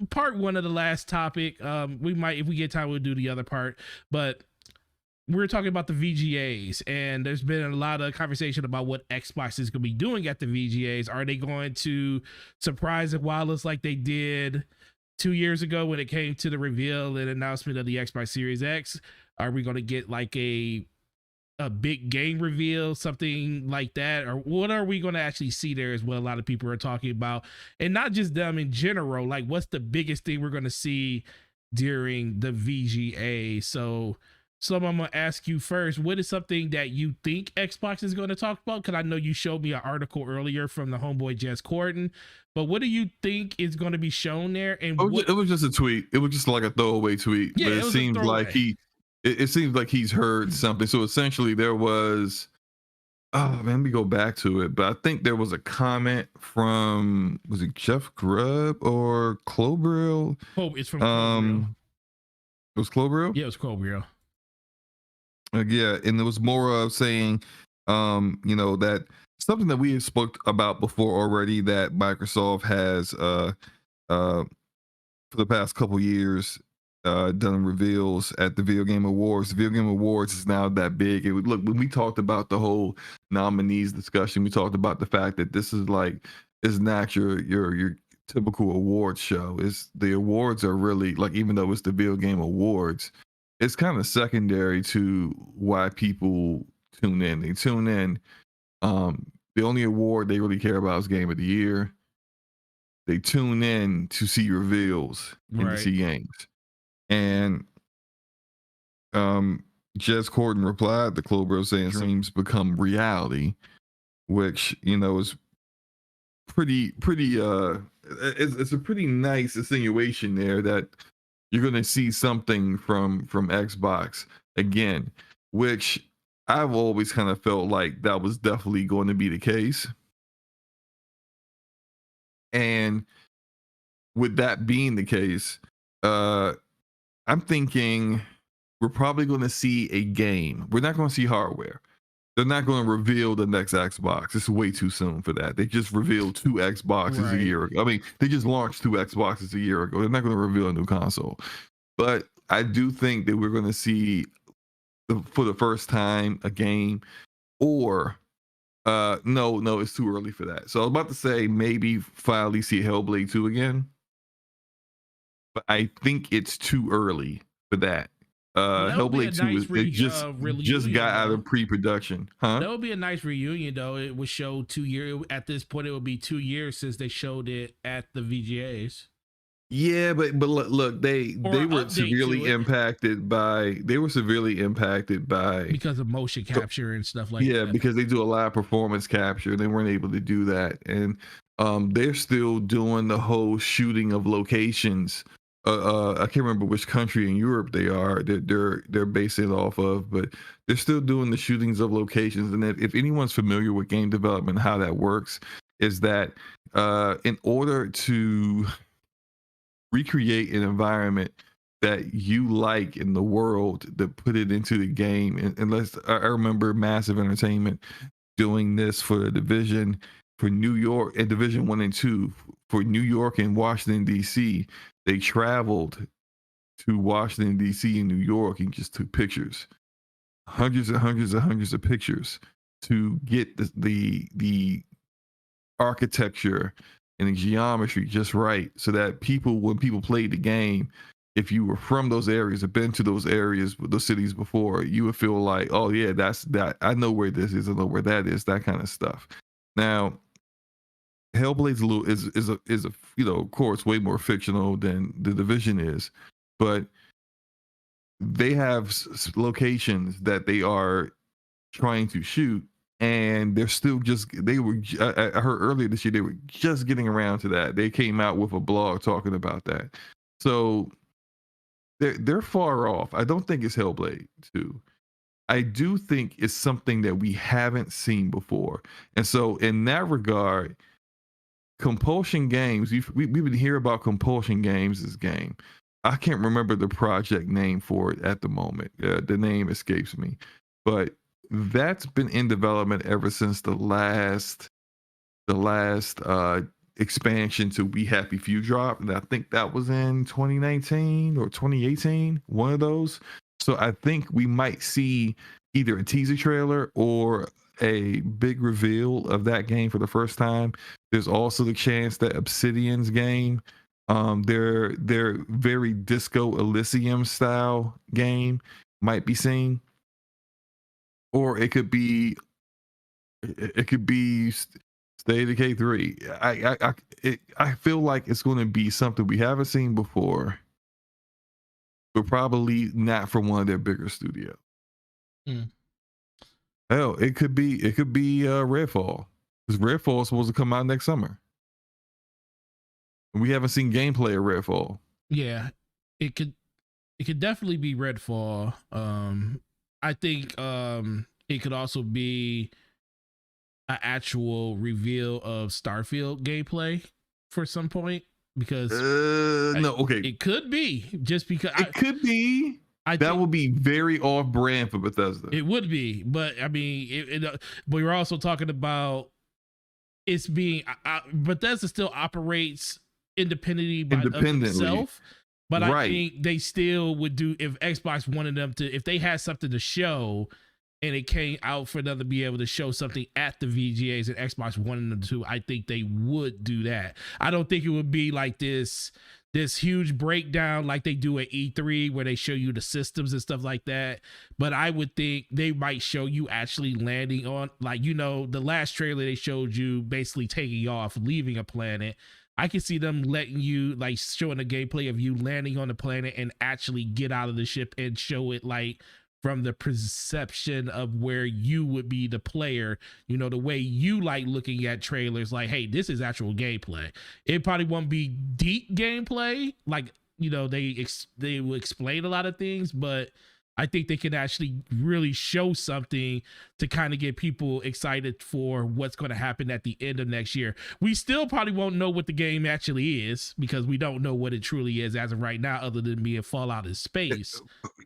part one of the last topic. We might, if we get time, we'll do the other part. But we're talking about the VGAs, and there's been a lot of conversation about what Xbox is going to be doing at the VGAs. Are they going to surprise the wildest like they did 2 years ago when it came to the reveal and announcement of the Xbox Series X? Are we going to get like a big game reveal, something like that? Or what are we going to actually see there is what a lot of people are talking about. And not just them in general, like what's the biggest thing we're going to see during the VGA? So I'm going to ask you first, what is something that you think Xbox is going to talk about? Because I know you showed me an article earlier from the homeboy Jez Corden, but what do you think is going to be shown there? And it was just a tweet. It was just like a throwaway tweet. Yeah, but it seems like it seems like he's heard something. So essentially there was, oh man, let me go back to it. But I think there was a comment from, was it Jeff Grubb or Clobrill? Oh, it's from Clobrill. It was Clobrill? Yeah, it was Clobrill. Yeah, and it was more of saying, that something that we had spoke about before already, that Microsoft has for the past couple years done reveals at the Video Game Awards. The Video Game Awards is now that big. Look, when we talked about the whole nominees discussion, we talked about the fact that this is not your typical awards show. Is the awards are really like, even though it's the Video Game Awards, it's kind of secondary to why people tune in. They tune in. The only award they really care about is Game of the Year. They tune in to see reveals and to see games. And Jez Corden replied to Clobrill saying dreams become reality, which, is pretty it's a pretty nice insinuation there that you're going to see something from Xbox again, which I've always kind of felt like that was definitely going to be the case. And with that being the case, I'm thinking we're probably going to see a game. We're not going to see hardware. They're not going to reveal the next Xbox. It's way too soon for that. They just revealed 2 Xboxes a year ago. I mean, they just launched 2 Xboxes a year ago. They're not going to reveal a new console. But I do think that we're going to see, for the first time, a game. Or, no, it's too early for that. So I was about to say maybe finally see Hellblade 2 again. But I think it's too early for that. Hellblade 2 just got out of pre-production. That would be a nice reunion, though. It would show 2 years. At this point, it would be 2 years since they showed it at the VGAs. Yeah, but look, they were severely impacted by because of motion capture and stuff like that. Yeah, because they do a lot of performance capture. They weren't able to do that, and they're still doing the whole shooting of locations. I can't remember which country in Europe they're basing it off of, but they're still doing the shootings of locations. And if anyone's familiar with game development, how that works is that in order to recreate an environment that you like in the world, to put it into the game, unless I remember Massive Entertainment doing this for the Division, for New York, and Division 1 and 2 for New York and Washington DC. They traveled to Washington DC and New York and just took pictures, hundreds of pictures, to get the architecture and the geometry just right, so that when people played the game, if you were from those areas or been to those areas, those cities before, you would feel like, oh yeah, that's that. I know where this is. I know where that is. That kind of stuff. Now, Hellblade's is a of course way more fictional than the Division is, but they have locations that they are trying to shoot, and they're still I heard earlier this year they were just getting around to that. They came out with a blog talking about that. So they're far off. I don't think it's Hellblade 2. I do think it's something that we haven't seen before. And so in that regard, Compulsion Games, we've been hearing about Compulsion Games, this game. I can't remember the project name for it at the moment. The name escapes me. But that's been in development ever since the last expansion to We Happy Few drop, and I think that was in 2019 or 2018, one of those. So I think we might see either a teaser trailer or a big reveal of that game for the first time. There's also the chance that Obsidian's game, their very Disco Elysium style game, might be seen, or it could be State of Decay 3. I feel like it's going to be something we haven't seen before, but probably not from one of their bigger studios. Mm. Hell, it could be Redfall, because Redfall is supposed to come out next summer. We haven't seen gameplay of Redfall. Yeah, it could definitely be Redfall. I think it could also be an actual reveal of Starfield gameplay for some point, because it could be, just because it could be. That would be very off brand for Bethesda. It would be, but I mean, but you're also talking about it's being Bethesda still operates independently of itself. But I think they still would do, if Xbox wanted them to, if they had something to show and it came out for them to be able to show something at the VGAs and Xbox wanted them to, I think they would do that. I don't think it would be like this huge breakdown like they do at E3 where they show you the systems and stuff like that. But I would think they might show you actually landing on, like, you know, the last trailer they showed you basically taking off, leaving a planet. I can see them letting you, like, showing a gameplay of you landing on the planet and actually get out of the ship and show it, like, from the perception of where you would be the player, you know, the way you like looking at trailers, like, hey, this is actual gameplay. It probably won't be deep gameplay, like, you know, they will explain a lot of things, but I think they can actually really show something to kind of get people excited for what's going to happen at the end of next year. We still probably won't know what the game actually is, because we don't know what it truly is as of right now, other than being Fallout in space.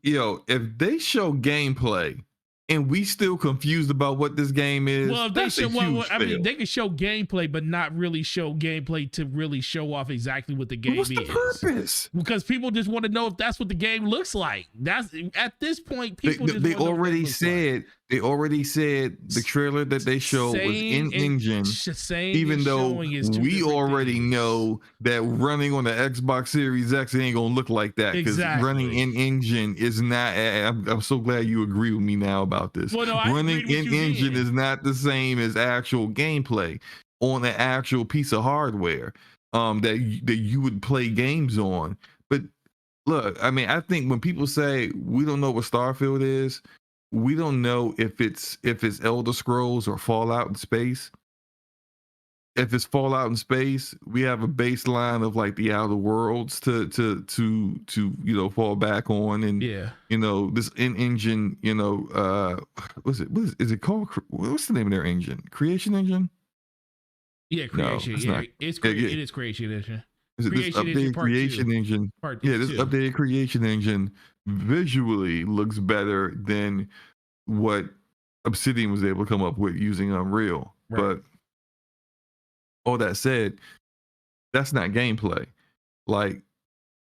Yo, if they show gameplay and we still confused about what this game is, well, if they show, I mean, they can show gameplay, but not really show gameplay to really show off exactly what the game is. What's the purpose? Because people just want to know if that's what the game looks like. That's at this point, people they already said the trailer that they showed was in engine, even though we already know that running on the Xbox Series X ain't gonna look like that, because running in engine is not. I'm so glad you agree with me now about this. Well, no, running in engine is not the same as actual gameplay on an actual piece of hardware that you would play games on. But look, I mean, I think when people say we don't know what Starfield is, we don't know if it's Elder Scrolls or Fallout in space. If it's Fallout in space, we have a baseline of like the Outer Worlds to you know, fall back on, and yeah, you know, this engine, you know, what is it called? What's the name of their engine? Creation Engine? Yeah, Creation. No, yeah, it is Creation Engine. Is it this updated Creation Engine? Yeah, this updated Creation Engine visually looks better than what Obsidian was able to come up with using Unreal. Right. But all that said, that's not gameplay. Like,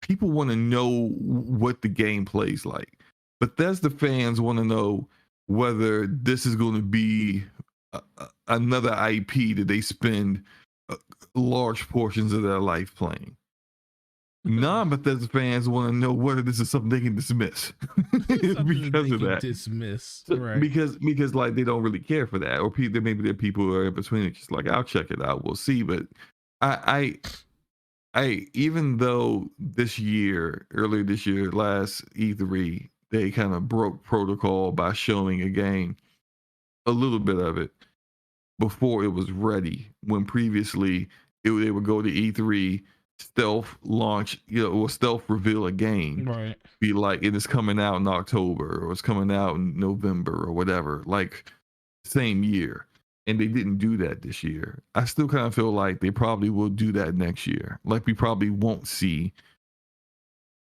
people want to know what the gameplay's like. Bethesda fans want to know whether this is going to be another IP that they spend large portions of their life playing. Non-Bethesda fans want to know whether this is something they can dismiss because of that. Dismiss, right? Because like they don't really care for that, or maybe there are people who are in between it, just like, I'll check it out, we'll see. But I even though earlier this year, last E3, they kind of broke protocol by showing a game, a little bit of it, before it was ready. When previously they would go to E3, stealth launch, you know, or stealth reveal a game, right? Be like, it is coming out in October, or it's coming out in November, or whatever, like same year. And they didn't do that this year. I still kind of feel like they probably will do that next year. Like, we probably won't see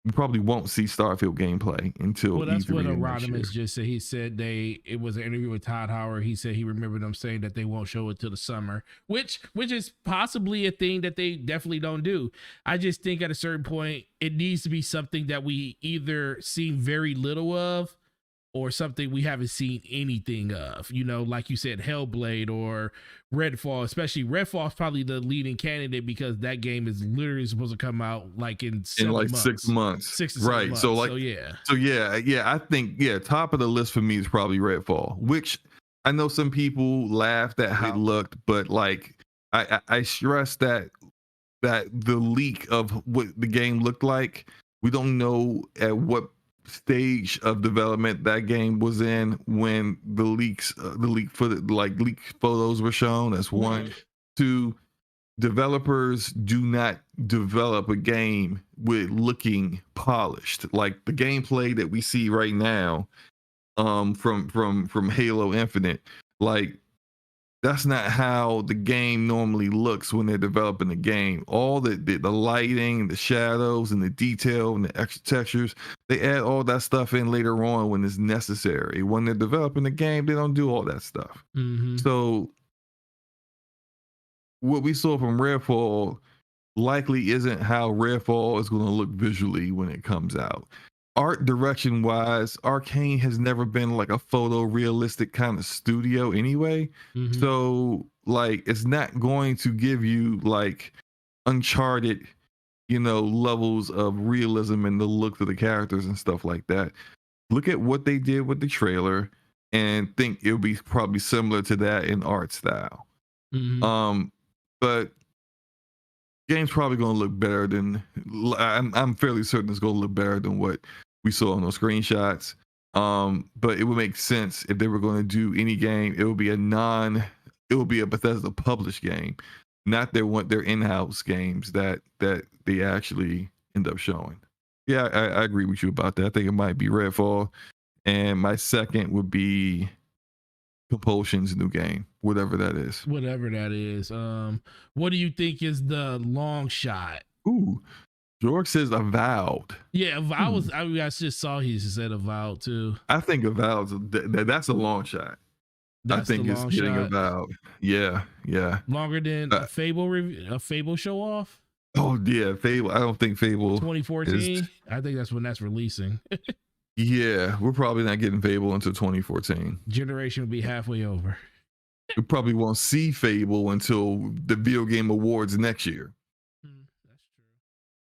we probably won't see Starfield gameplay until Well, that's what E3 of next year. Rodimus just said. He said it was an interview with Todd Howard. He said he remembered them saying that they won't show it till the summer, which is possibly a thing that they definitely don't do. I just think at a certain point it needs to be something that we either seen very little of or something we haven't seen anything of, like you said, Hellblade or Redfall. Especially Redfall is probably the leading candidate because that game is literally supposed to come out like in like months. 6 months. 6 to 7 Right. months. So yeah, I think top of the list for me is probably Redfall, which I know some people laughed at how it looked, but like I stress that the leak of what the game looked like, we don't know at what stage of development that game was in when the leak photos were shown. That's one. Two, developers do not develop a game with looking polished. Like the gameplay that we see right now from Halo Infinite, like that's not how the game normally looks when they're developing the game. All the lighting, the shadows, and the detail and the extra textures, they add all that stuff in later on when it's necessary. When they're developing the game, they don't do all that stuff. So what we saw from Redfall likely isn't how Redfall is going to look visually when it comes out. Art direction wise, Arcane has never been like a photorealistic kind of studio anyway. So like it's not going to give you like Uncharted, levels of realism in the look of the characters and stuff like that. Look at what they did with the trailer and think it'll be probably similar to that in art style. But game's probably going to look better than I'm fairly certain it's going to look better than what we saw on those screenshots. But it would make sense if they were going to do any game. It would be a Bethesda published game, not their in-house games that they actually end up showing. Yeah, I agree with you about that. I think it might be Redfall, and my second would be Compulsion's new game, whatever that is. What do you think is the long shot? Ooh, George says Avowed. Yeah, Avowed I just saw he said Avowed too. I think Avowed, that's a long shot. I think it's getting Avowed. Yeah. Longer than a Fable show off. Oh yeah, Fable. I don't think Fable 2014. I think that's when that's releasing. Yeah, we're probably not getting Fable until 2014. Generation will be halfway over. We probably won't see Fable until the Video Game Awards next year.